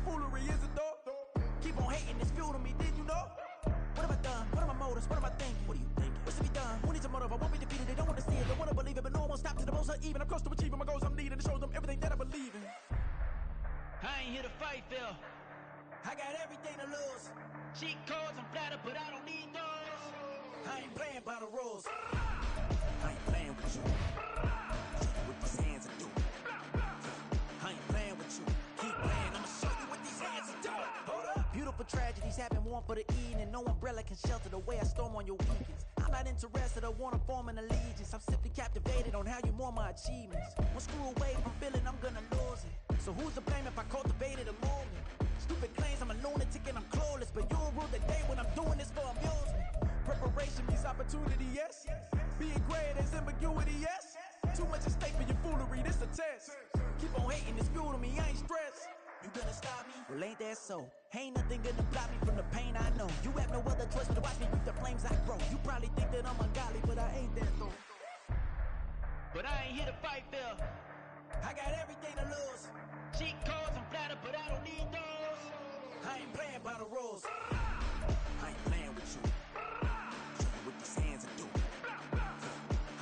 foolery, is it though? Keep on hating, it's fuel to me, did you know? What have I done? What are my motives? What am I thinking? What are you thinking? What's to be done? Who needs a motive? I won't be defeated. They don't want to see it. They want to believe it, but no one won't stop to the most uneven. I'm close to achieving my goals. I'm needing to show them everything that I believe in. I ain't here to fight, Phil. I got everything to lose. Cheat codes, I'm flattered, but I don't need those. I ain't playing by the rules. I ain't playing with you. With these hands I do. I ain't playing with you. Keep playing, I'ma show you what these hands are doing. Hold up. Beautiful tragedies happen, one for the evening. No umbrella can shelter the way I storm on your weekends. I'm not interested, I wanna form an allegiance. I'm simply captivated on how you more my achievements. One screw away from feeling I'm gonna lose it. So who's to blame if I cultivated a movement? Stupid claims I'm a lunatic and I'm clueless, but you'll rule the day when I'm doing this for amusement. Preparation means opportunity, yes. Being great is ambiguity, yes. Too much at stake for your foolery, this a test. Keep on hating, it's fuel to me, I ain't stressed. You gonna stop me? Well, ain't that so? Ain't nothing gonna block me from the pain I know. You have no other choice but to watch me reap the flames I grow. You probably think that I'm ungodly, but I ain't that though. But I ain't here to fight, Phil. I got everything to lose. Cheat codes, I'm flattered, but I don't need those. I ain't playing by the rules. I ain't playing with you. Show you what these hands are doing.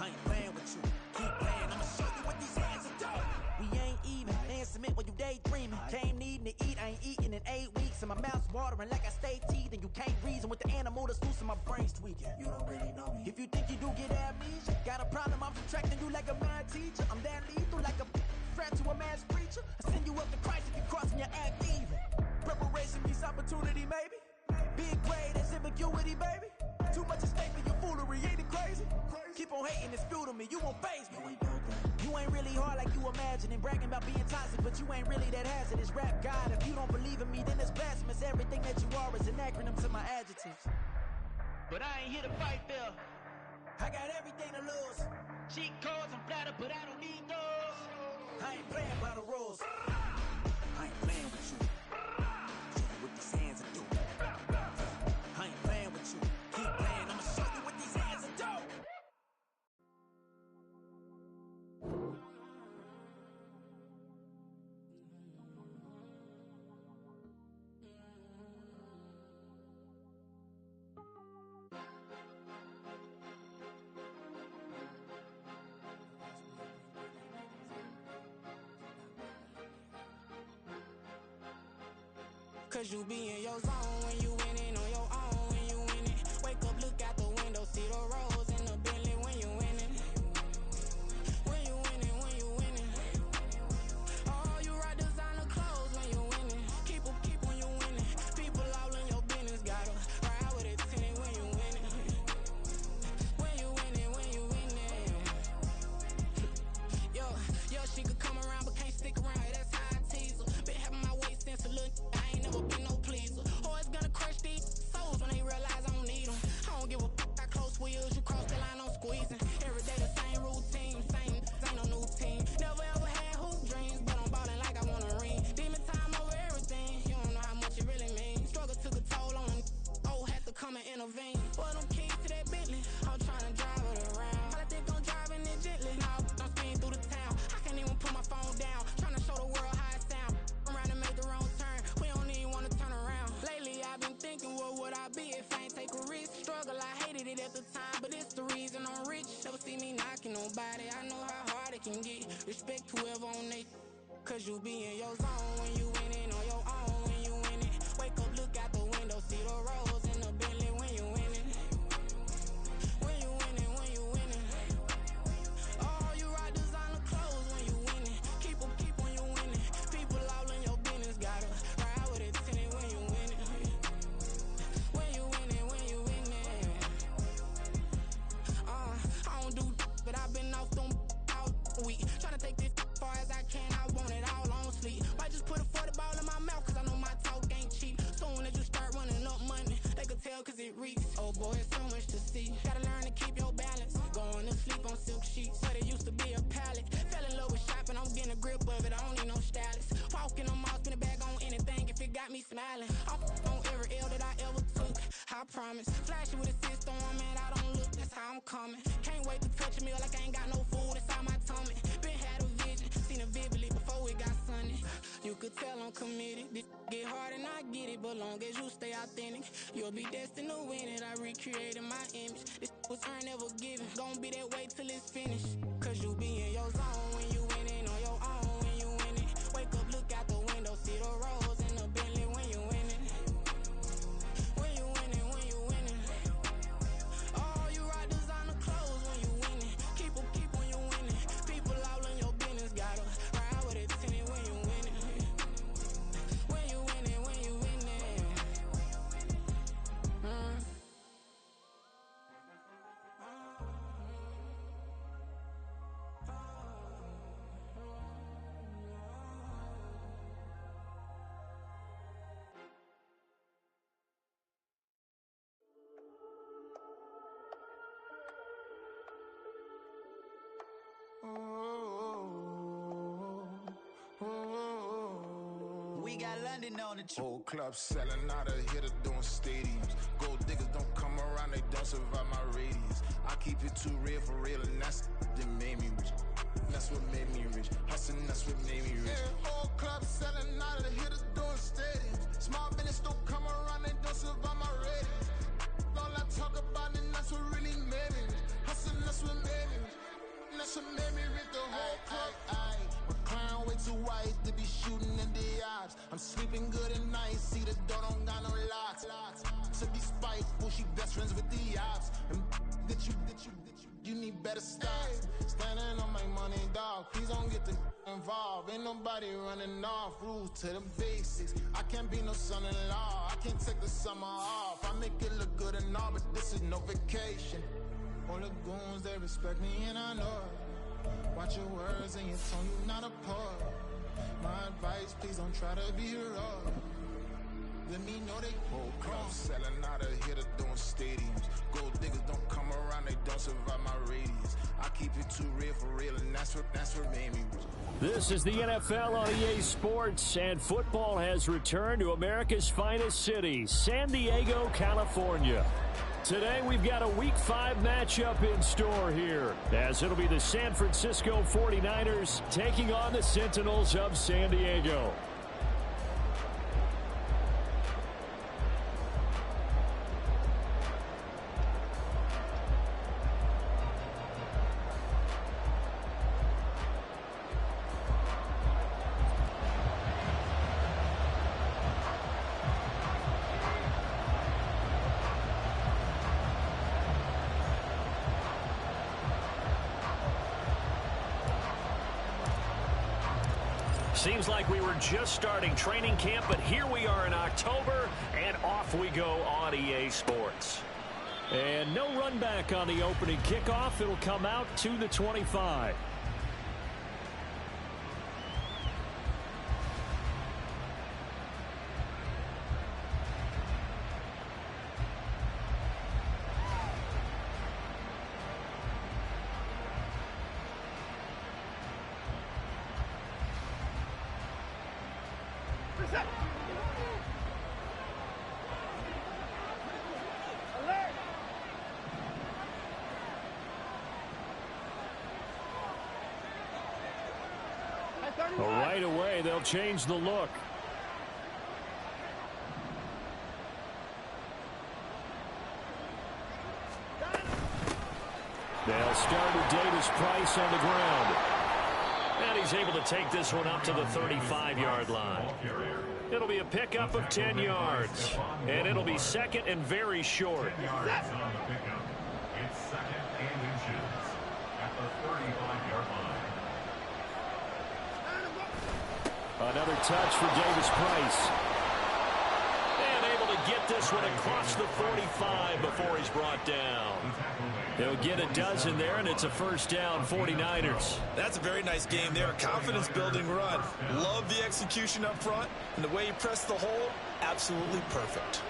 I ain't playing with you. Keep playing, I'ma show you what these hands are doing. We ain't even, they ain't submit when you daydreaming. Came needing to eat, I ain't eating in 8 weeks. And my mouth's watering like I stay teething. You can't reason with the animal that's loose and my brain's tweaking. You don't really know me. If you think you do get amnesia, got a problem, I'm subtracting you like a mad teacher. I'm that lethal like a threat to a mass preacher. I send you up to Christ if you crossing your act even. Preparation means opportunity, maybe. Big grade is ambiguity, baby. Too much at stake for your foolery, ain't it crazy? Keep on hating, it's fuel to me, you won't faze me. You ain't really hard like you imagine and bragging about being toxic, but you ain't really that hazardous. Rap God, if you don't believe in me, then it's blasphemous. Everything that you are is an acronym to my adjectives. But I ain't here to fight, Phil. I got everything to lose. Cheat codes, I'm flattered, but I don't need those. I ain't playing by the rules. I ain't playing with you. Show you what these hands are doing. I ain't playing with you. Keep playing, I'ma show you what these hands are doing. Cause you be in your zone when you winning on your own when you winning. Wake up, look out the window, see the rose in the Bentley when you winning. When you winning, when you winning. Oh, you rock designer clothes when you winning. Keep when you winning. People all in your business, gotta ride with it tinted when you winning. When you winning, when you winning. Yo, she could come around but can't stick around, that's how I tease her. Been having my waist since a little, I ain't never been no pleaser. Always gonna crush these souls when they realize I don't need them. I don't give a f***, I close wheels, you cross the line, I'm squeezing. Every day the same routine, ain't no new team. Never ever had hoop dreams, but I'm ballin' like I want a ring. Demon time over everything, you don't know how much it really means. Struggle took a toll on them, had to come and intervene. Boy, them keys to that Bentley, I'm tryna drive it around. All I think I'm driving it gently, now I'm speeding through the town. I can't even put my phone down, tryna show the world how it sound. Around and make the wrong turn, we don't even wanna turn around. Lately I've been thinking, what would I be if I ain't take a risk? Struggle, I hated it at the time, but it's the reason I'm rich. Never see me knocking nobody, I know how hard it can get. Respect whoever on they, cause you be in your zone when you winning on your own when you winning. Wake up, look out the window, see the rose in the Bentley when you winning. When you winning, when you winning. Oh, you rock designer clothes when you winning. Keep when you winning. People all in your business, gotta ride with it tinted when you winning. When you winning, when you winning. I don't do, but I've been off them all week. Tryna take this far as I can, I want it all on sleep. Might just put a 40 ball in my mouth, cause I know my talk ain't cheap. Soon as you start running up money, they could tell cause it reeks. Oh boy, it's so much to see. Gotta learn to keep your balance. Going to sleep on silk sheets, but it used to be a pallet. Fell in love with shopping, I'm getting a grip of it, I don't need no stylist. Walking on mouth, spin a bag on anything if it got me smiling. I'm on every L that I ever took, I promise. Flashing with a cyst on, man, I don't look, that's how I'm coming. Can't wait to touch a meal like I ain't got no food inside my tummy. Been had a vision, seen it vividly before it got sunny. You could could tell I'm committed. This get hard and I get it, but long as you stay authentic, you'll be destined to win it. I recreated my image. This was earned, never given. Gonna be that way till it's finished. Cause you be in your zone when you winning on your own when you winning. Wake up, look out the window, see the rose in the Bentley when you winning. When you winning, when you winning. Oh, you rock designer clothes when you winning. Keep when you winning. People all in your business, gotta ride with it tinted when you winning. When you winning, when you winning. We got London on the trip. Whole club selling out of hitter doing stadiums. Gold diggers don't come around, they don't survive my radius. I keep it too real for real, and that's that made me rich. That's what made me rich. Hustling, that's what made me rich. Yeah, whole club selling out of the hitters doing stadiums. Small business don't come around, they don't survive my radius. All I talk about, and that's what really made me rich. Hustling, that's what made me rich. That's what made me rich. The whole club. McLaren way too white to be shooting in the ops. I'm sleeping good at night, see the door don't got no locks. To be spiteful, she best friends with the ops. And you need better stop. Standing on my money, dog. Please don't get the involved. Ain't nobody running off. Rules to the basics. I can't be no son-in-law. I can't take the summer off. I make it look good and all, but this is no vacation. All the goons, they respect me and I know it. Watch your words and your tone, you not a poet. My advice, please don't try to be heroic. Let me know they whole club selling out of hitter doing stadiums. Gold diggers don't come around, they don't survive my radius. I keep it too real for real, and that's what made me rich. This is the NFL on EA Sports, and football has returned to America's finest city, San Diego, California. Today we've got a Week 5 matchup in store here, as it'll be the San Francisco 49ers taking on the Sentinels of San Diego. Seems like we were just starting training camp, but here we are in October, and off we go on EA Sports. And no run back on the opening kickoff. It'll come out to the 25. Right away, they'll change the look. They'll start with Davis Price on the ground. And he's able to take this one up to the 35-yard line. It'll be a pickup of 10 yards. And it'll be second and very short. It's second and inches at the 35-yard line. Another touch for Davis Price. And able to get this one across the 45 before he's brought down. They'll get a dozen there, and it's a first down, 49ers. That's a very nice game there. A confidence-building run. Love the execution up front. And the way he pressed the hole, absolutely perfect.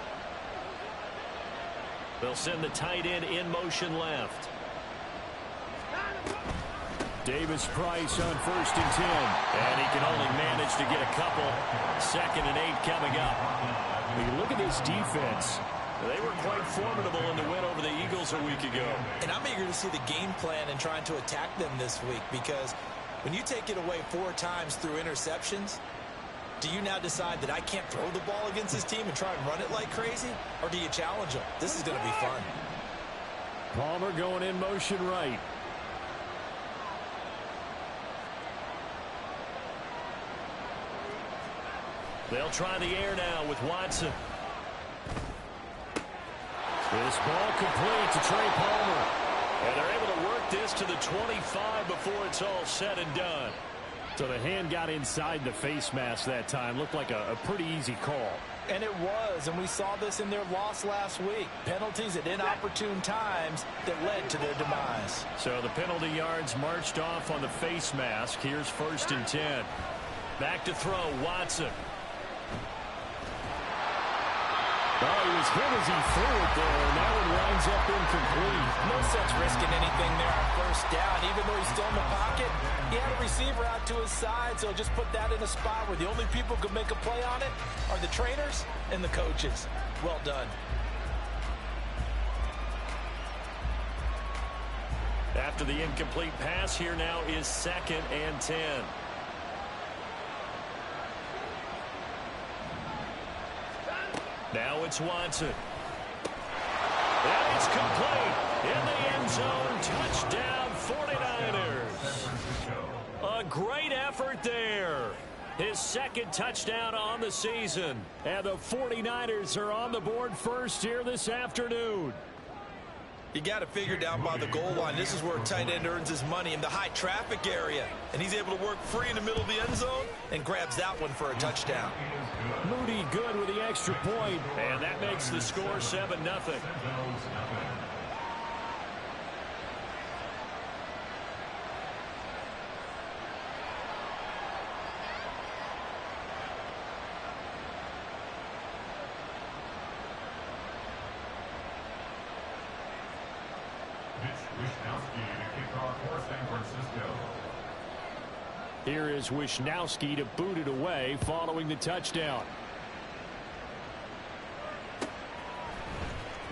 They'll send the tight end in motion left. Davis Price on 1st and 10. And he can only manage to get a couple. 2nd and 8 coming up. When you look at this defense, they were quite formidable in the win over the Eagles a week ago. And I'm eager to see the game plan and trying to attack them this week, because when you take it away 4 times through interceptions, Do you now decide that I can't throw the ball against this team and try and run it like crazy? Or do you challenge them? This is going to be fun. Palmer going in motion right. They'll try the air now with Watson. This ball complete to Trey Palmer. And they're able to work this to the 25 before it's all said and done. So the hand got inside the face mask that time. Looked like a pretty easy call. And it was, and we saw this in their loss last week. Penalties at inopportune times that led to their demise. So the penalty yards marched off on the face mask. Here's 1st and 10. Back to throw, Watson. Oh, he was hit as he threw it there, and that one winds up incomplete. No sense risking anything there on 1st down. Even though he's still in the pocket, he had a receiver out to his side, so just put that in a spot where the only people who can make a play on it are the trainers and the coaches. Well done. After the incomplete pass, here now is 2nd and 10. Now it's Watson. And it's complete. In the end zone. Touchdown, 49ers. A great effort there. His 2nd touchdown on the season. And the 49ers are on the board first here this afternoon. You got to figure down by the goal line. This is where a tight end earns his money, in the high traffic area. And he's able to work free in the middle of the end zone and grabs that one for a touchdown. Moody good with the extra point. And that makes the score 7-0. Here is Wisnowski to boot it away following the touchdown.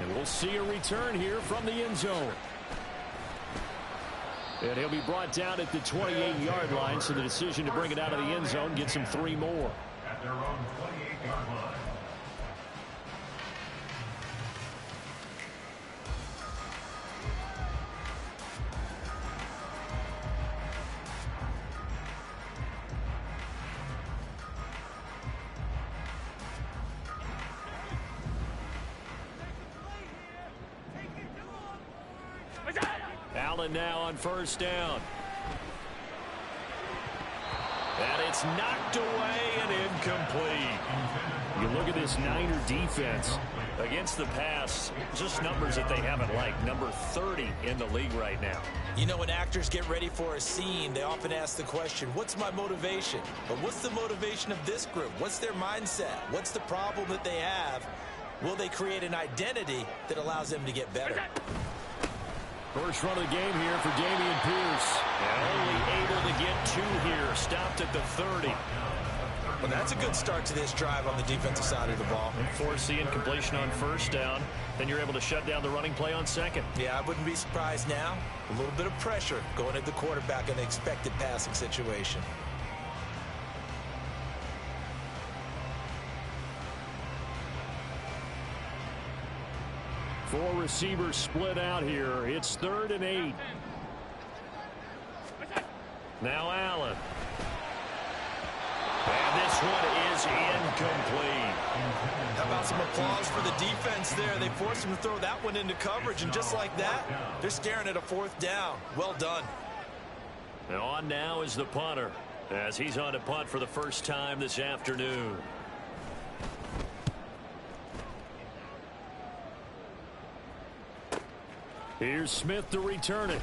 And we'll see a return here from the end zone. And he'll be brought down at the 28-yard line, so the decision to bring it out of the end zone gets him 3 more. At their own 28-yard line. Allen now on 1st down. And it's knocked away and incomplete. You look at this Niner defense against the pass, just numbers that they haven't liked. Number 30 in the league right now. You know, when actors get ready for a scene, they often ask the question, what's my motivation? But what's the motivation of this group? What's their mindset? What's the problem that they have? Will they create an identity that allows them to get better? First run of the game here for Dameon Pierce. And only able to get 2 here. Stopped at the 30. Well, that's a good start to this drive on the defensive side of the ball. Force the incompletion on 1st down. Then you're able to shut down the running play on 2nd. Yeah, I wouldn't be surprised now. A little bit of pressure going at the quarterback in the expected passing situation. Four receivers split out here. It's 3rd and 8. Now Allen. And this one is incomplete. How about some applause for the defense there? They forced him to throw that one into coverage, and just like that, they're staring at a 4th down. Well done. And on now is the punter, as he's on to punt for the first time this afternoon. Here's Smith to return it.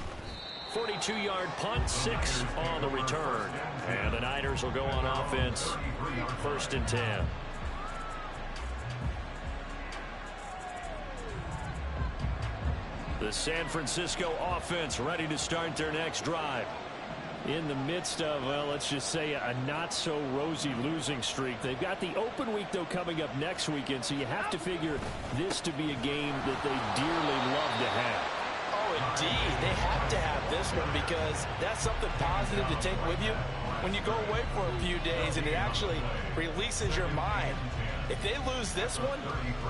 42-yard punt, 6 on the return. And the Niners will go on offense. 1st and 10. The San Francisco offense ready to start their next drive. In the midst of, well, let's just say a not-so-rosy losing streak. They've got the open week, though, coming up next weekend, so you have to figure this to be a game that they dearly love to have. Oh, Good D. They have to have this one because that's something positive to take with you when you go away for a few days, and it actually releases your mind. If they lose this one,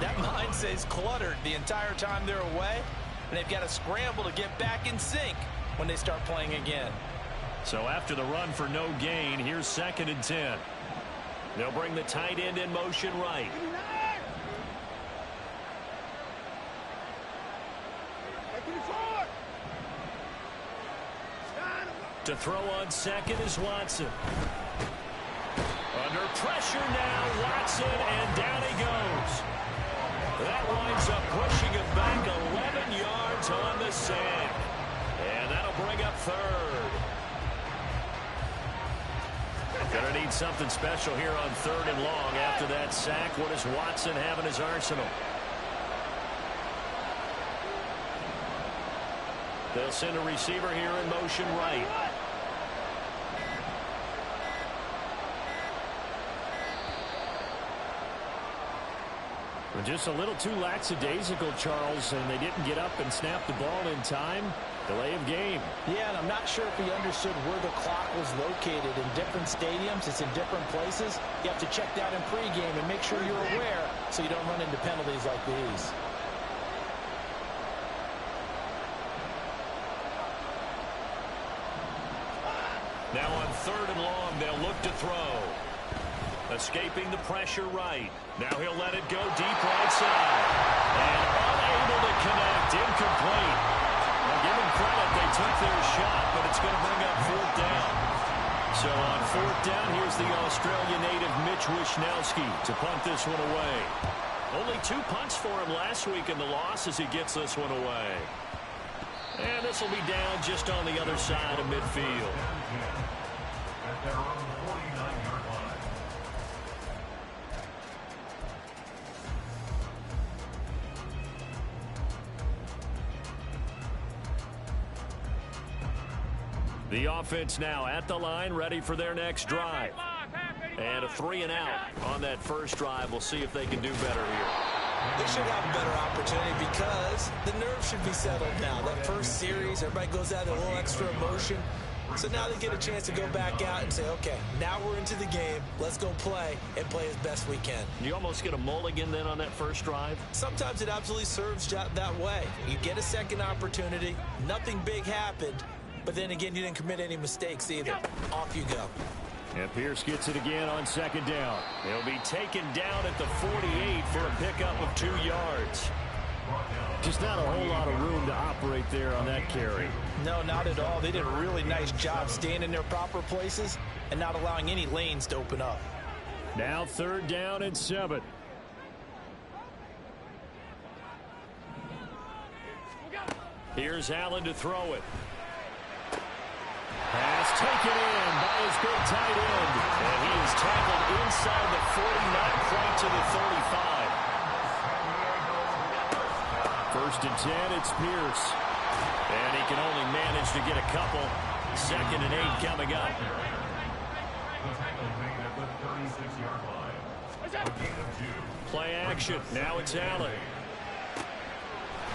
that mind stays cluttered the entire time they're away, and they've got to scramble to get back in sync when they start playing again. So after the run for no gain, here's 2nd and 10. They'll bring the tight end in motion right. To throw on 2nd is Watson. Under pressure now, Watson, and down he goes. That winds up pushing him back 11 yards on the sack. And that'll bring up 3rd. Gonna need something special here on 3rd and long after that sack. What does Watson have in his arsenal? They'll send a receiver here in motion right. Just a little too lackadaisical, Charles, and they didn't get up and snap the ball in time. Delay of game. Yeah, and I'm not sure if he understood where the clock was located. In different stadiums, it's in different places. You have to check that in pregame and make sure you're aware so you don't run into penalties like these. Now on 3rd and long, they'll look to throw. Escaping the pressure right. Now he'll let it go deep right side. And unable to connect. Incomplete. Now give him credit. They took their shot, but it's going to bring up 4th down. So on 4th down, here's the Australian native Mitch Wishnowsky to punt this one away. Only 2 punts for him last week in the loss as he gets this one away. And this will be down just on the other side of midfield. At their own 49-yard line. The offense now at the line, ready for their next drive. And a 3 and out on that first drive. We'll see if they can do better here. They should have a better opportunity because the nerves should be settled now. That first series, everybody goes out a little extra emotion. So now they get a chance to go back out and say, okay, now we're into the game. Let's go play and play as best we can. You almost get a mulligan then on that first drive? Sometimes it absolutely serves that way. You get a second opportunity. Nothing big happened. But then again, you didn't commit any mistakes either. Off you go. And Pierce gets it again on 2nd down. He'll be taken down at the 48 for a pickup of 2 yards. Just not a whole lot of room to operate there on that carry. No, not at all. They did a really nice job staying in their proper places and not allowing any lanes to open up. Now 3rd down and 7. Here's Allen to throw it. Pass taken in by his big tight end. And he is tackled inside the 40, not quite to the 35. 1st and 10, it's Pierce. And he can only manage to get a couple. 2nd and 8 coming up. The tackle made at the 36-yard line. A gain of 2. Play action. Now it's Allen.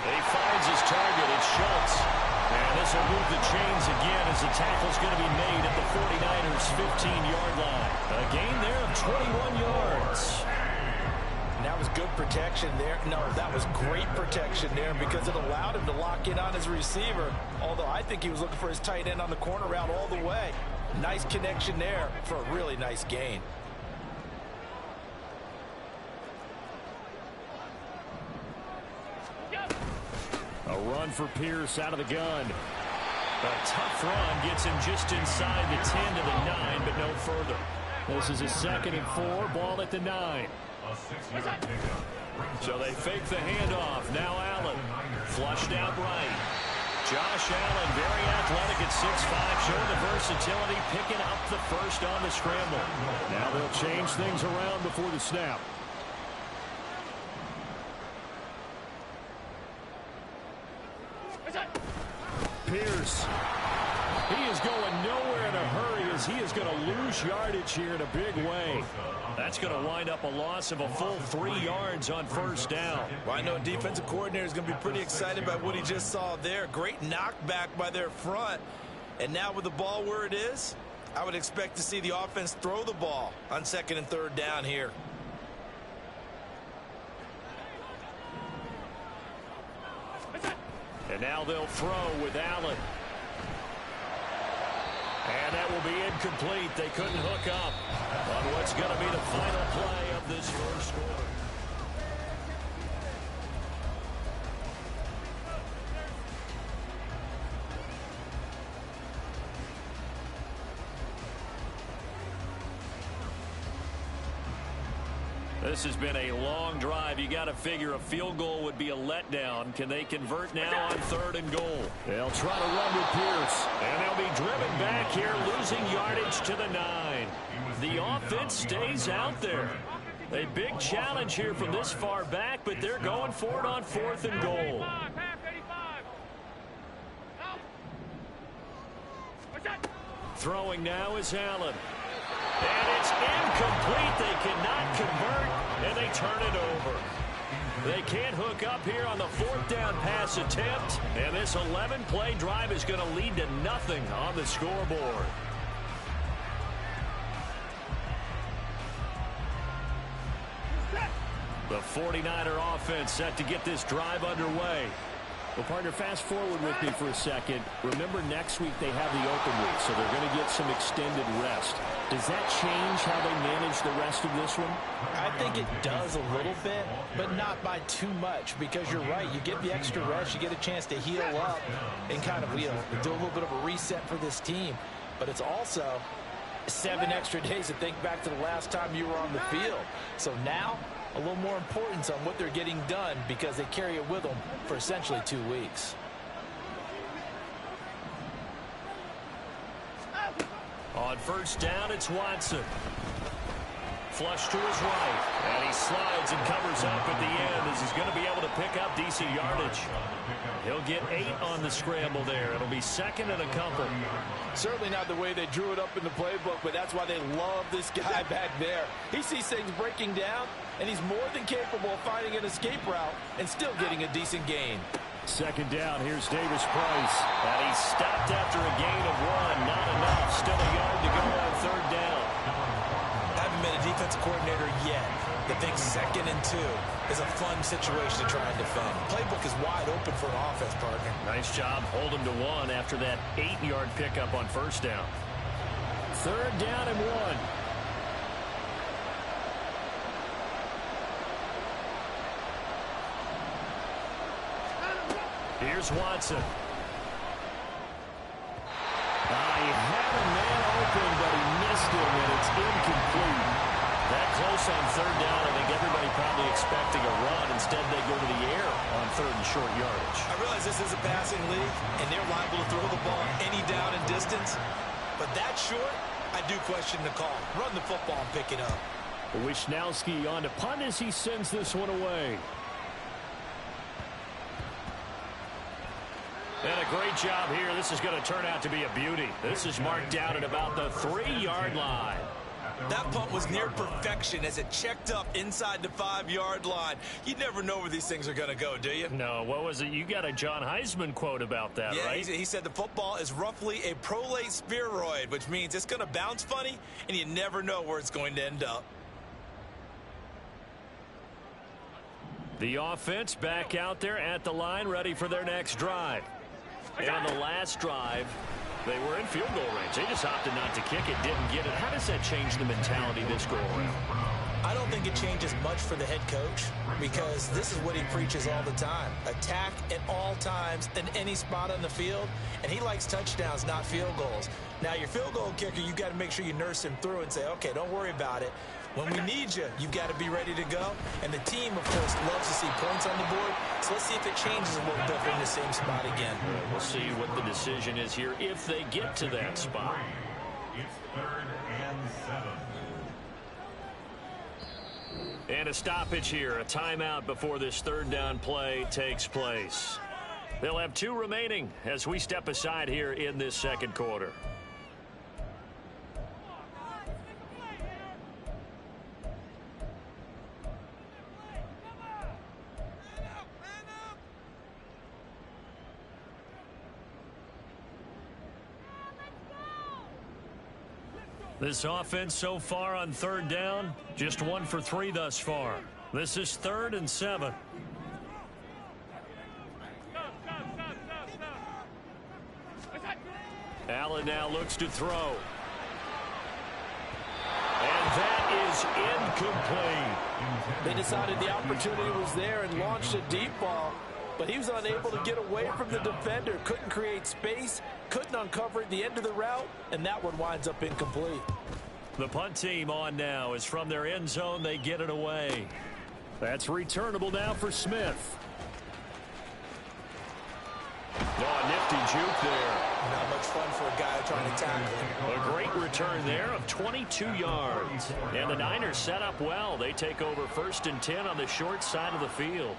He finds his target. It's Schultz. And this will move the chains again as the tackle's going to be made at the 49ers' 15-yard line. A gain there of 21 yards. And that was good protection there. No, that was great protection there because it allowed him to lock in on his receiver. Although I think he was looking for his tight end on the corner route all the way. Nice connection there for a really nice gain. A run for Pierce out of the gun. A tough run gets him just inside the 10 to the 9, but no further. This is a 2nd and 4, ball at the 9. A 6-yard pickup. So they fake the handoff. Now Allen. Flushed out right. Josh Allen, very athletic at 6'5", showing the versatility, picking up the first on the scramble. Now they'll change things around before the snap. Pierce. He is going nowhere in a hurry as as he is going to lose yardage here in a big way. That's going to wind up a loss of a full 3 yards on first down. Well, I know defensive coordinator is going to be pretty excited about what he just saw there. Great knockback by their front. And now with the ball where it is, I would expect to see the offense throw the ball on 2nd and 3rd down here. And now they'll throw with Allen. And that will be incomplete. They couldn't hook up on what's going to be the final play of this first quarter. This has been a long drive. You got to figure a field goal would be a letdown. Can they convert now on 3rd and goal? They'll try to run with Pierce. And they'll be driven back here, losing yardage to the 9. The offense stays out there. A big challenge here from this far back, but they're going for it on 4th and goal. Throwing now is Allen. And it's incomplete. They cannot convert, and they turn it over. They can't hook up here on the 4th down pass attempt, and this 11-play drive is going to lead to nothing on the scoreboard. The 49er offense set to get this drive underway. Well, partner, fast forward with me for a second. Remember, next week they have the open week, so they're going to get some extended rest. Does that change how they manage the rest of this one? I think it does a little bit, but not by too much, because you're right. You get the extra rest. You get a chance to heal up and kind of, do a little bit of a reset for this team. But it's also 7 extra days to think back to the last time you were on the field. So now, a little more importance on what they're getting done because they carry it with them for essentially 2 weeks. On first down, it's Watson. Flush to his right. And he slides and covers up at the end as he's going to be able to pick up decent yardage. He'll get 8 on the scramble there. It'll be 2nd and a couple. Certainly not the way they drew it up in the playbook, but that's why they love this guy back there. He sees things breaking down, and he's more than capable of finding an escape route and still getting a decent gain. 2nd down, here's Davis Price. And he's stopped after a gain of 1. Not enough. Still a yard to go on 3rd down. Haven't been a defensive coordinator yet that thinks 2nd and 2 is a fun situation to try and defend. Playbook is wide open for an offense, partner. Nice job. Hold him to 1 after that 8-yard pickup on first down. 3rd down and 1. Here's Watson. He had a man open, but he missed him, and it's incomplete. That close on 3rd down, I think everybody probably expecting a run. Instead, they go to the air on 3rd and short yardage. I realize this is a passing league, and they're liable to throw the ball any down and distance. But that short, I do question the call. Run the football and pick it up. Wisnowski on to punt as he sends this one away. And a great job here. This is going to turn out to be a beauty. This is marked out at about the 3-yard line. That punt was near perfection as it checked up inside the 5-yard line. You never know where these things are going to go, do you? No, what was it? You got a John Heisman quote about that, right? He said the football is roughly a prolate spheroid, which means it's going to bounce funny, and you never know where it's going to end up. The offense back out there at the line, ready for their next drive. And on the last drive, they were in field goal range. They just opted not to kick it, didn't get it. How does that change the mentality this go around? I don't think it changes much for the head coach because this is what he preaches all the time. Attack at all times in any spot on the field, and he likes touchdowns, not field goals. Now, your field goal kicker, you've got to make sure you nurse him through and say, okay, don't worry about it. When we need you, you've got to be ready to go. And the team, of course, loves to see points on the board. So let's see if it changes a little bit in the same spot again. We'll see what the decision is here if they get to that spot. It's 3rd and 7. And a stoppage here, a timeout before this 3rd down play takes place. They'll have 2 remaining as we step aside here in this 2nd quarter. This offense so far on third down, just 1 for 3 thus far. This is 3rd and 7. Allen now looks to throw. And that is incomplete. They decided the opportunity was there and launched a deep ball, but he was unable to get away from the defender. Couldn't create space, couldn't uncover at the end of the route, and that one winds up incomplete. The punt team on now is from their end zone. They get it away. That's returnable now for Smith. Oh, nifty juke there. Not much fun for a guy trying to tackle. A great return there of 22 yards. And the Niners set up well. They take over 1st and 10 on the short side of the field.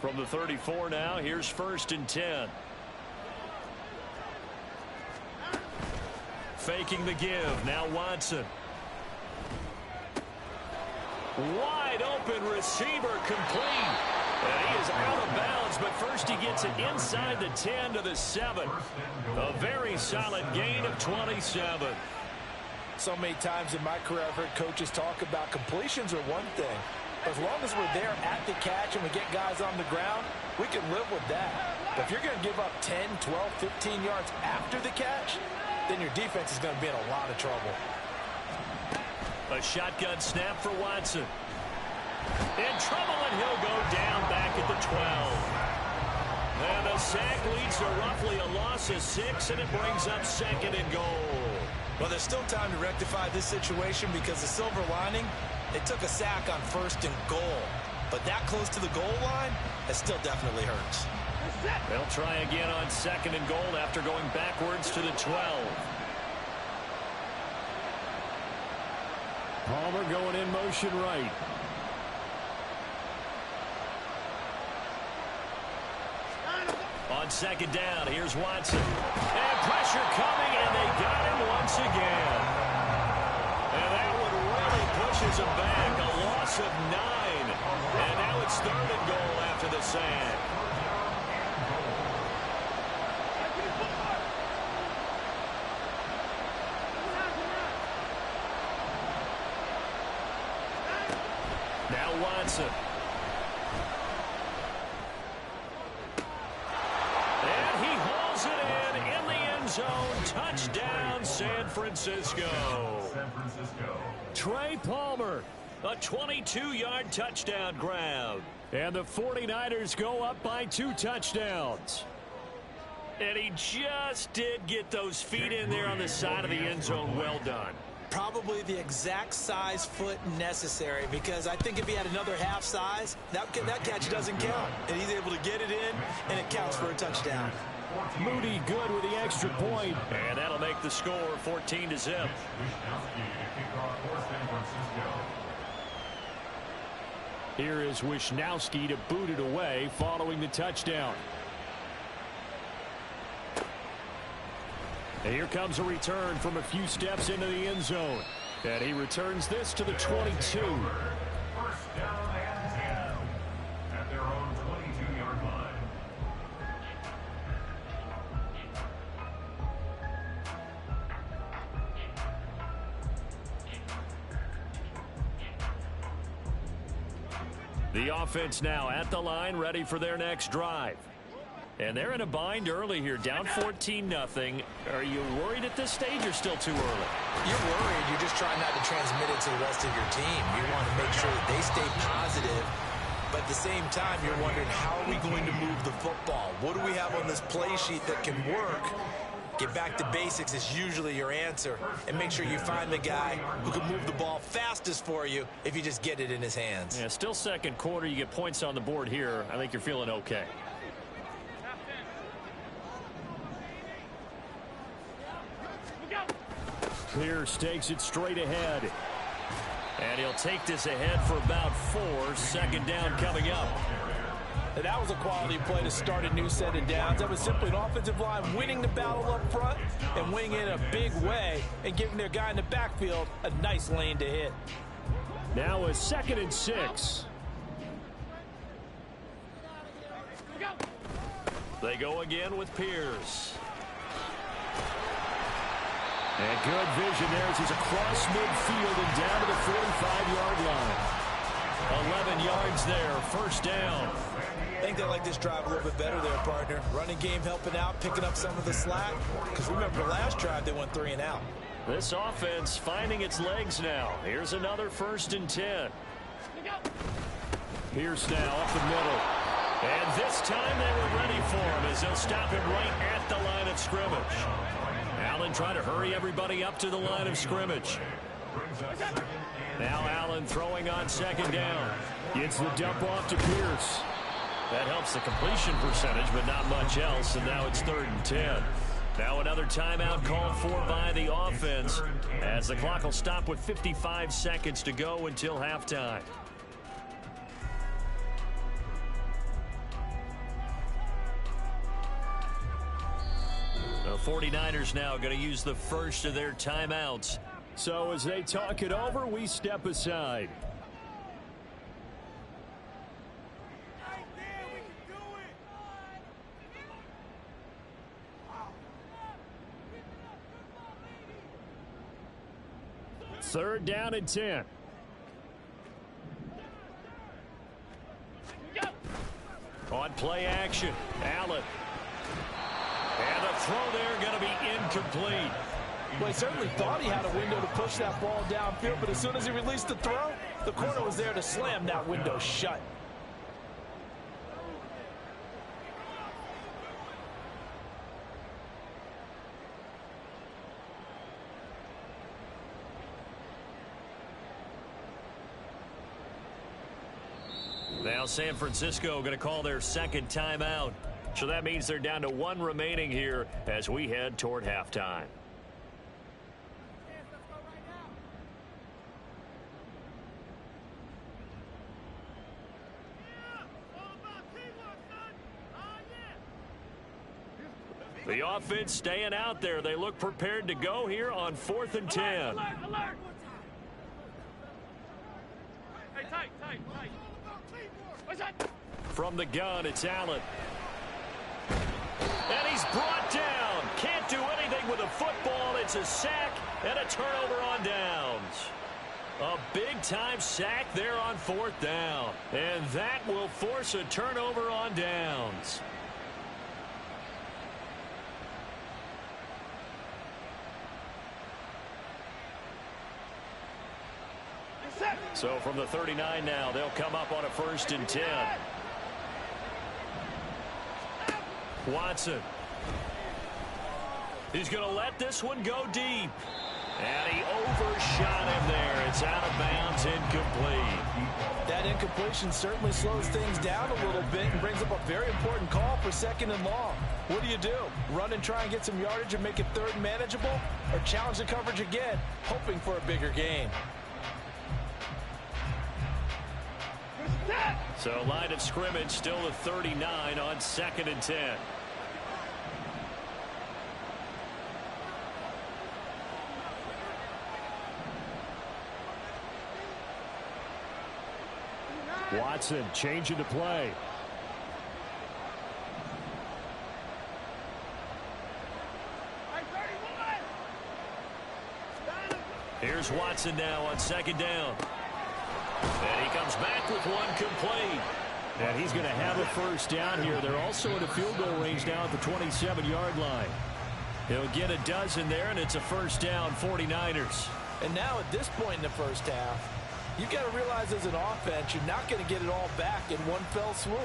From the 34 now, here's 1st and 10. Faking the give. Now Watson. Wide open receiver complete. And he is out of bounds, but first he gets it inside the 10 to the 7. A very solid gain of 27. So many times in my career I've heard coaches talk about completions are one thing. As long as we're there at the catch and we get guys on the ground, we can live with that. But if you're going to give up 10, 12, 15 yards after the catch, then your defense is going to be in a lot of trouble. A shotgun snap for Watson. In trouble, and he'll go down back at the 12. And the sack leads to roughly a loss of 6, and it brings up 2nd and goal. Well, there's still time to rectify this situation because the silver lining, they took a sack on 1st and goal. But that close to the goal line, it still definitely hurts. They'll try again on 2nd and goal after going backwards to the 12. Palmer going in motion right. On 2nd down, here's Watson. And pressure coming, and they got him once again. And that one really pushes him back. A loss of 9. And now it's 3rd and goal after the sack. Now Watson. And he hauls it in the end zone. Touchdown, San Francisco. Trey Palmer, a 22-yard touchdown grab. And the 49ers go up by 2 touchdowns. And he just did get those feet in there on the side of the end zone. Well done. Probably the exact size foot necessary, because I think if he had another half size, that catch doesn't count. And he's able to get it in, and it counts for a touchdown. Moody good with the extra point. And that'll make the score 14-0. Here is Wisnowski to boot it away following the touchdown. And here comes a return from a few steps into the end zone. And he returns this to the 22. 1st down and 10 at their own 22-yard line. The offense now at the line, ready for their next drive. And they're in a bind early here, down 14-0. Are you worried at this stage or still too early? You're worried. You're just trying not to transmit it to the rest of your team. You want to make sure that they stay positive. But at the same time, you're wondering, how are we going to move the football? What do we have on this play sheet that can work? Get back to basics is usually your answer. And make sure you find the guy who can move the ball fastest for you if you just get it in his hands. Yeah, still 2nd quarter. You get points on the board here. I think you're feeling okay. Pierce takes it straight ahead. And he'll take this ahead for about 4. 2nd down coming up. And that was a quality play to start a new set of downs. That was simply an offensive line winning the battle up front and winning in a big way and giving their guy in the backfield a nice lane to hit. Now a 2nd and 6. They go again with Pierce. And good vision there as he's across midfield and down to the 45-yard line. 11 yards there, first down. I think they like this drive a little bit better there, partner. Running game helping out, picking up some of the slack. Because remember, the last drive they went 3 and out. This offense finding its legs now. Here's another 1st and 10. Pierce now up the middle. And this time they were ready for him as they'll stop him right at the line of scrimmage. Allen trying to hurry everybody up to the line of scrimmage. Now Allen throwing on 2nd down. Gets the dump off to Pierce. That helps the completion percentage, but not much else. And now it's 3rd and 10. Now another timeout called for by the offense as the clock will stop with 55 seconds to go until halftime. The 49ers now going to use the first of their timeouts. So as they talk it over, we step aside. Third down and 10. On play action, Allen. And the throw there going to be incomplete. Well, he certainly thought he had a window to push that ball downfield, but as soon as he released the throw, the corner was there to slam that window shut. Now San Francisco going to call their 2nd timeout. So that means they're down to 1 remaining here as we head toward halftime. The offense staying out there. They look prepared to go here on 4th and 10. Alert, alert. Hey, tight. What's that? From the gun, it's Allen. And he's brought down. Can't do anything with a football. It's a sack and a turnover on downs. A big-time sack there on 4th down. And that will force a turnover on downs. So from the 39 now, they'll come up on a 1st and 10. Watson. He's going to let this one go deep. And he overshot him there. It's out of bounds, incomplete. That incompletion certainly slows things down a little bit and brings up a very important call for 2nd and long. What do? Run and try and get some yardage and make it 3rd and manageable? Or challenge the coverage again, hoping for a bigger gain? So line of scrimmage still at 39 on 2nd and 10. Watson changing to play. Here's Watson now on 2nd down. And he comes back with one complete. And he's going to have a 1st down here. They're also in a field goal range now at the 27-yard line. He'll get a dozen there, and it's a 1st down, 49ers. And now at this point in the first half, you've got to realize as an offense, you're not going to get it all back in one fell swoop.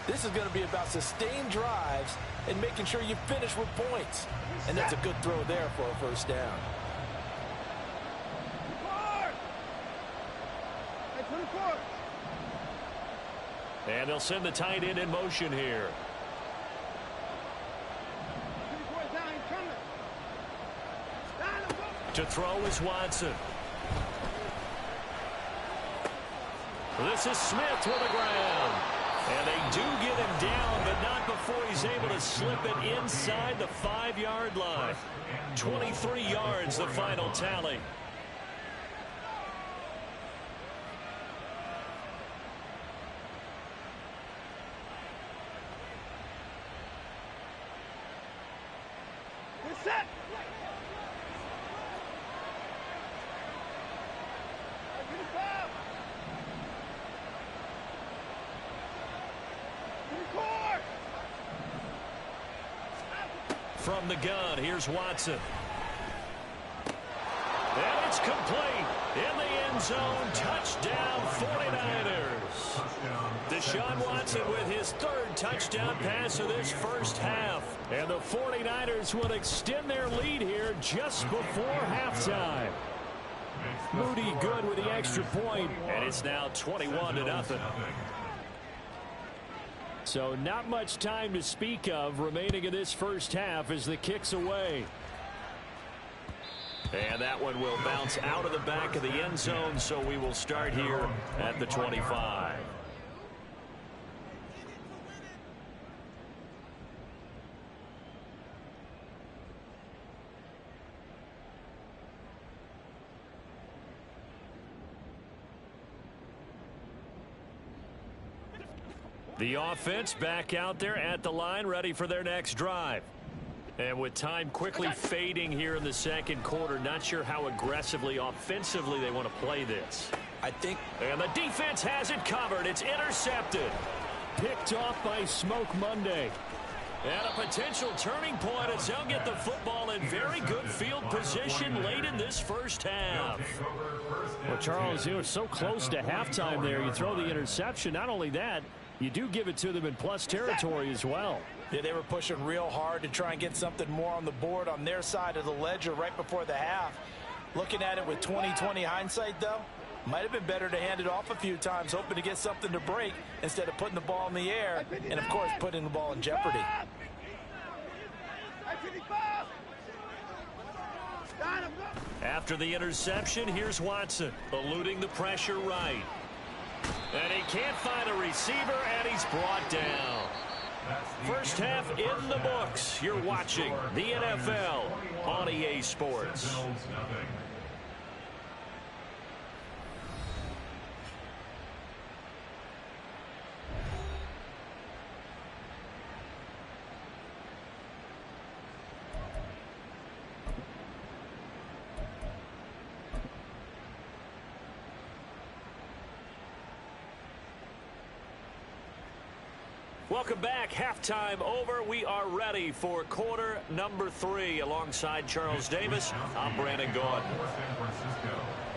This is going to be about sustained drives and making sure you finish with points. And that's a good throw there for a 1st down. And they'll send the tight end in motion here. To throw is Watson. This is Smith with the ground. And they do get him down, but not before he's able to slip it inside the 5-yard line. 23 yards, the final tally. from the gun. Here's Watson. And it's complete. In the end zone. Touchdown 49ers. Deshaun Watson with his third touchdown pass of this first half. And the 49ers will extend their lead here just before halftime. Moody good with the extra point. And it's now 21-0. So not much time to speak of remaining in this first half as the kick's away. And that one will bounce out of the back of the end zone, so we will start here at the 25. The offense back out there at the line, ready for their next drive. And with time quickly fading here in the second quarter, not sure how aggressively, offensively they want to play this. I think. And the defense has it covered. It's intercepted. Picked off by Smoke Monday. And a potential turning point as they'll get the football in very good field position late in this first half. Well, Charles, you were so close to halftime there. You throw the interception. Not only that, you do give it to them in plus territory as well. Yeah, they were pushing real hard to try and get something more on the board on their side of the ledger right before the half. Looking at it with 20/20 hindsight, though, might have been better to hand it off a few times, hoping to get something to break instead of putting the ball in the air and, of course, putting the ball in jeopardy. After the interception, here's Watson, eluding the pressure right. And he can't find a receiver, and he's brought down. First half in the books. You're watching the NFL on EA Sports. Welcome back. Halftime over. We are ready for quarter number 3. Alongside Charles Davis, I'm Brandon Gaudin.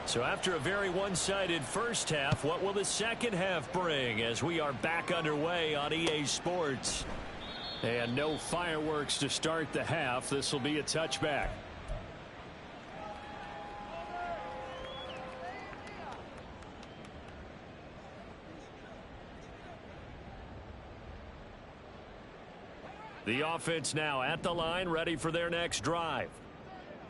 So after a very one-sided first half, what will the second half bring as we are back underway on EA Sports? And no fireworks to start the half. This will be a touchback. The offense now at the line, ready for their next drive.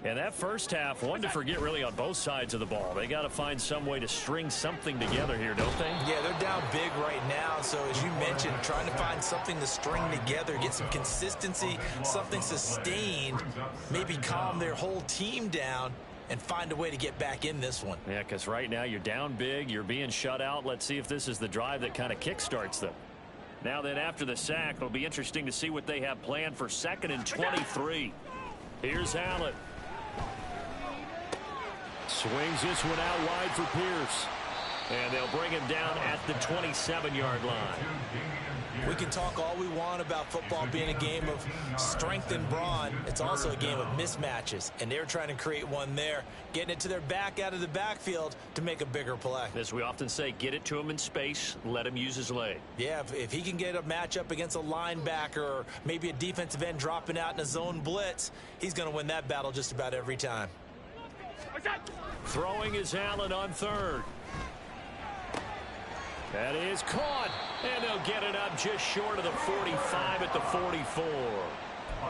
And that first half, one to forget really on both sides of the ball. They got to find some way to string something together here, don't they? Yeah, they're down big right now. So as you mentioned, trying to find something to string together, get some consistency, something sustained, maybe calm their whole team down and find a way to get back in this one. Yeah, because right now you're down big, you're being shut out. Let's see if this is the drive that kind of kickstarts them. Now then, after the sack, it'll be interesting to see what they have planned for 2nd and 23. Here's Allen. Swings this one out wide for Pierce. And they'll bring him down at the 27-yard line. We can talk all we want about football being a game of strength and brawn. It's also a game of mismatches, and they're trying to create one there, getting it to their back out of the backfield to make a bigger play. As we often say, get it to him in space, let him use his leg. Yeah, if he can get a matchup against a linebacker or maybe a defensive end dropping out in a zone blitz, he's going to win that battle just about every time. Throwing is Allen on 3rd. That is caught, and they'll get it up just short of the 45 at the 44.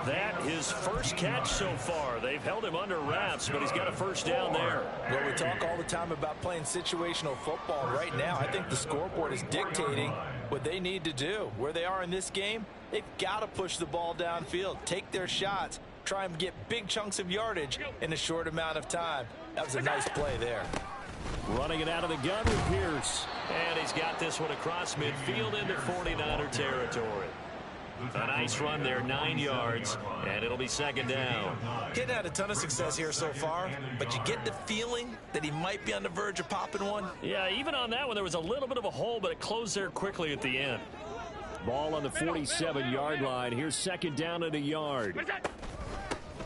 That his first catch so far. They've held him under wraps, but he's got a first down there. Well, we talk all the time about playing situational football. Right now, I think the scoreboard is dictating what they need to do. Where they are in this game, they've got to push the ball downfield, take their shots, try and get big chunks of yardage in a short amount of time. That was a nice play there. Running it out of the gun with Pierce. And he's got this one across midfield into 49er territory. A nice run there, 9 yards, and it'll be 2nd down. Getting had a ton of success here so far, but you get the feeling that he might be on the verge of popping one. Yeah, even on that one, there was a little bit of a hole, but it closed there quickly at the end. Ball on the 47-yard line. Here's 2nd down and a yard.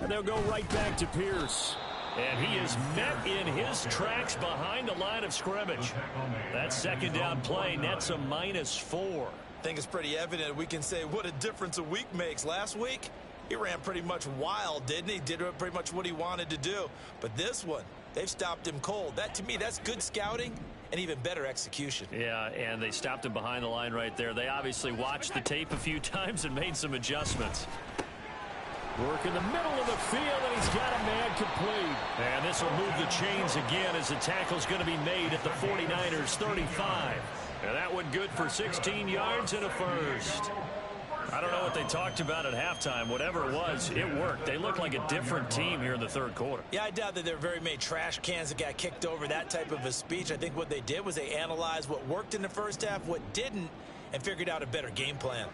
And they'll go right back to Pierce. And he is met in his tracks behind the line of scrimmage. That second down play nets a -4. I think it's pretty evident we can say what a difference a week makes. Last week, he ran pretty much wild, didn't he? Did pretty much what he wanted to do. But this one, they've stopped him cold. That, to me, that's good scouting and even better execution. Yeah, and they stopped him behind the line right there. They obviously watched the tape a few times and made some adjustments. Work in the middle of the field, and he's got a man complete. And this will move the chains again as the tackle's going to be made at the 49ers 35. And that one good for 16 yards and a first. I don't know what they talked about at halftime. Whatever it was, it worked. They look like a different team here in the third quarter. Yeah, I doubt that there are very many trash cans that got kicked over, that type of a speech. I think what they did was they analyzed what worked in the first half, what didn't, and figured out a better game plan.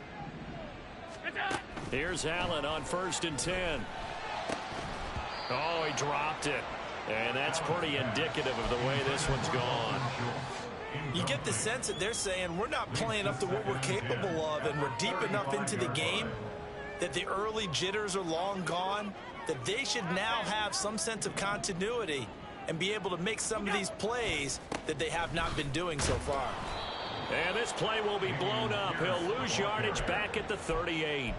Here's Allen on 1st and 10. Oh, he dropped it. And that's pretty indicative of the way this one's gone. You get the sense that they're saying we're not playing up to what we're capable of, and we're deep enough into the game that the early jitters are long gone, that they should now have some sense of continuity and be able to make some of these plays that they have not been doing so far. And this play will be blown up. He'll lose yardage back at the 38.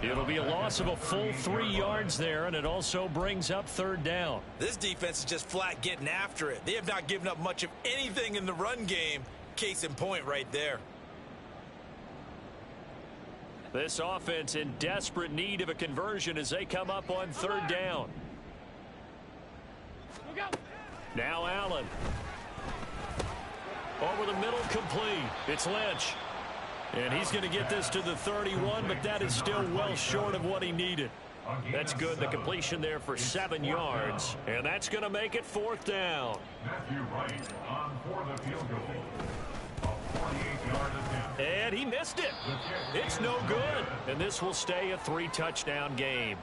It'll be a loss of a full 3 yards there, and it also brings up 3rd down. This defense is just flat getting after it. They have not given up much of anything in the run game. Case in point right there. This offense in desperate need of a conversion as they come up on 3rd down. Now Allen. Over the middle, complete. It's Lynch. And he's going to get this to the 31, but that is still well short of what he needed. That's good. The completion there for 7 yards. And that's going to make it 4th down. Matthew Wright on for the field goal. A 48-yard attempt. And he missed it. It's no good. And this will stay a 3-touchdown game.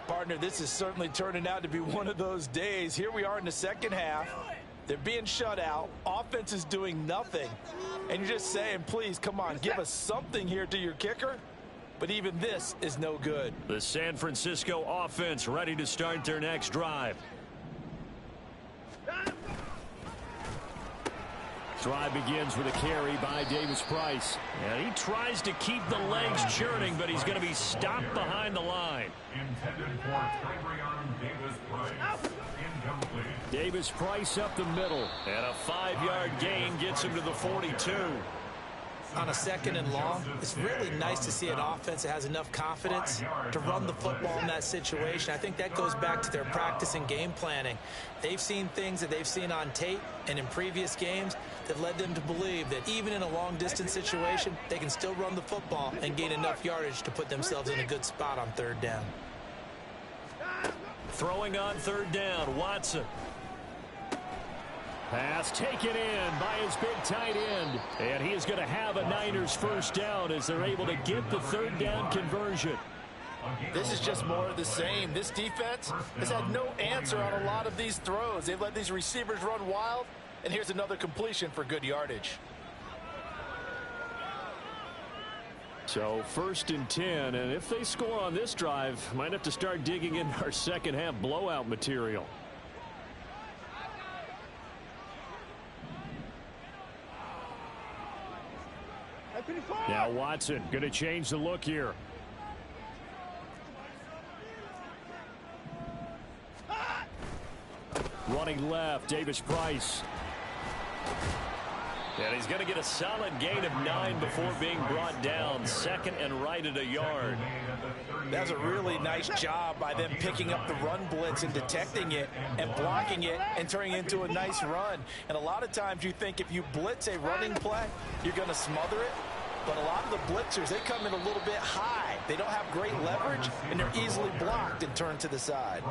Partner, this is certainly turning out to be one of those days. Here we are in the second half. They're being shut out. Offense is doing nothing. And you're just saying, please, come on, give us something here to your kicker. But even this is no good. The San Francisco offense ready to start their next drive. Drive begins with a carry by Davis Price. And he tries to keep the legs churning, but he's going to be stopped behind the line. Intended for Tyrion Davis Price. Incomplete. Davis Price up the middle. And a 5-yard gain gets him to the 42. On a 2nd and long, it's really nice to see an offense that has enough confidence to run the football in that situation. I think that goes back to their practice and game planning. They've seen things that they've seen on tape and in previous games that led them to believe that even in a long-distance situation, they can still run the football and gain enough yardage to put themselves in a good spot on 3rd down. Throwing on 3rd down, Watson. Pass taken in by his big tight end. And he is going to have a Niners 1st down as they're able to get the 3rd down conversion. This is just more of the same. This defense has had no answer on a lot of these throws. They've let these receivers run wild, and here's another completion for good yardage. So 1st and 10, and if they score on this drive, might have to start digging in our second half blowout material. Now Watson going to change the look here. Running left, Davis Price. And he's going to get a solid gain of 9 before being brought down. 2nd and right at a yard. That's a really nice job by them picking up the run blitz and detecting it and blocking it and turning it into a nice run. And a lot of times you think if you blitz a running play, you're going to smother it. But a lot of the blitzers, they come in a little bit high. They don't have great leverage, and they're easily blocked and turned to the side.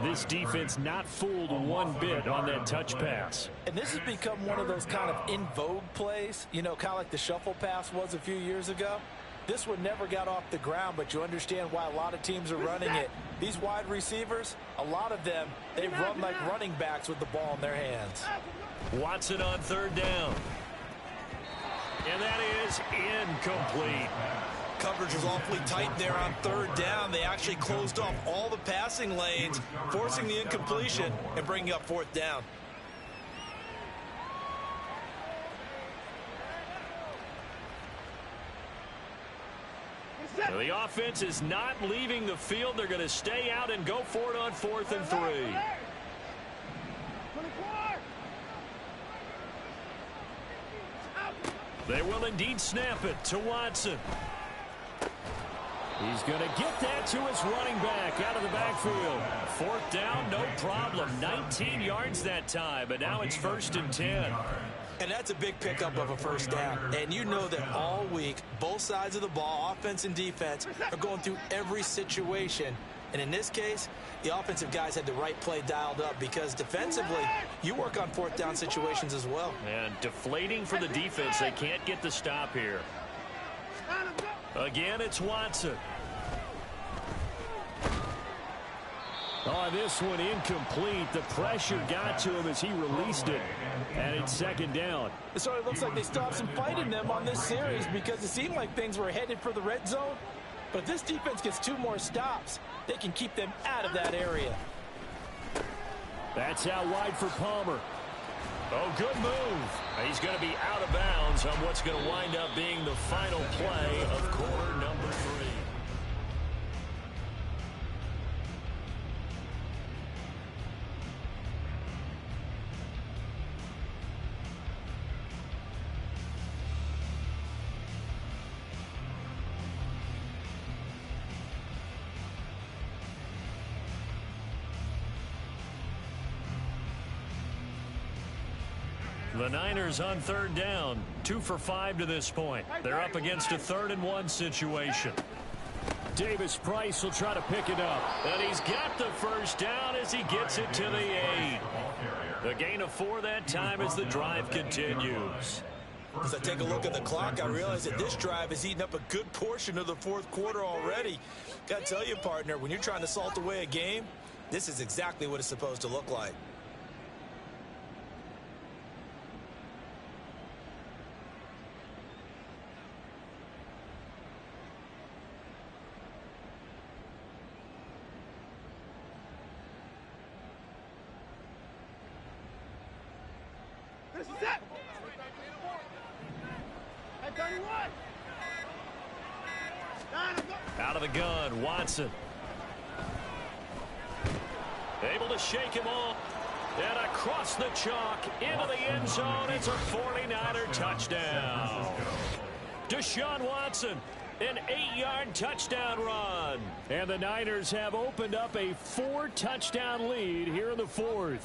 This defense not fooled one bit on that touch pass. And this has become one of those kind of in vogue plays, you know, kind of like the shuffle pass was a few years ago. This one never got off the ground, but you understand why a lot of teams are running it. These wide receivers, a lot of them, they run like running backs with the ball in their hands. Watson on 3rd down. And that is incomplete. coverage was awfully tight there on third down. They actually closed off all the passing lanes, forcing the incompletion and bringing up fourth down. So the offense is not leaving the field. They're going to stay out and go for it on 4th and 3. They will indeed snap it to Watson. He's going to get that to his running back out of the backfield. 4th down, no problem. 19 yards that time, but now it's 1st and 10. And that's a big pickup of a first down. And you know that all week, both sides of the ball, offense and defense, are going through every situation. And in this case, the offensive guys had the right play dialed up because defensively, you work on 4th down situations as well. And deflating for the defense. They can't get the stop here. Again, it's Watson. Oh, this one incomplete. The pressure got to him as he released it. And it's 2nd down. So it looks like they still have some fight in them on this series because it seemed like things were headed for the red zone. But if this defense gets 2 more stops, they can keep them out of that area. That's out wide for Palmer. Oh, good move. He's going to be out of bounds on what's going to wind up being the final play of quarter number 3. The Niners on 3rd down, 2 for 5 to this point. They're up against a 3rd and 1 situation. Davis Price will try to pick it up. And he's got the first down as he gets it to the 8. The gain of 4 that time as the drive continues. As I take a look at the clock, I realize that this drive has eaten up a good portion of the 4th quarter already. Got to tell you, partner, when you're trying to salt away a game, this is exactly what it's supposed to look like. This is it. Out of the gun, Watson. Able to shake him off. And across the chalk into the end zone. It's a 49er touchdown. Deshaun Watson, an 8-yard touchdown run. And the Niners have opened up a 4-touchdown lead here in the 4th.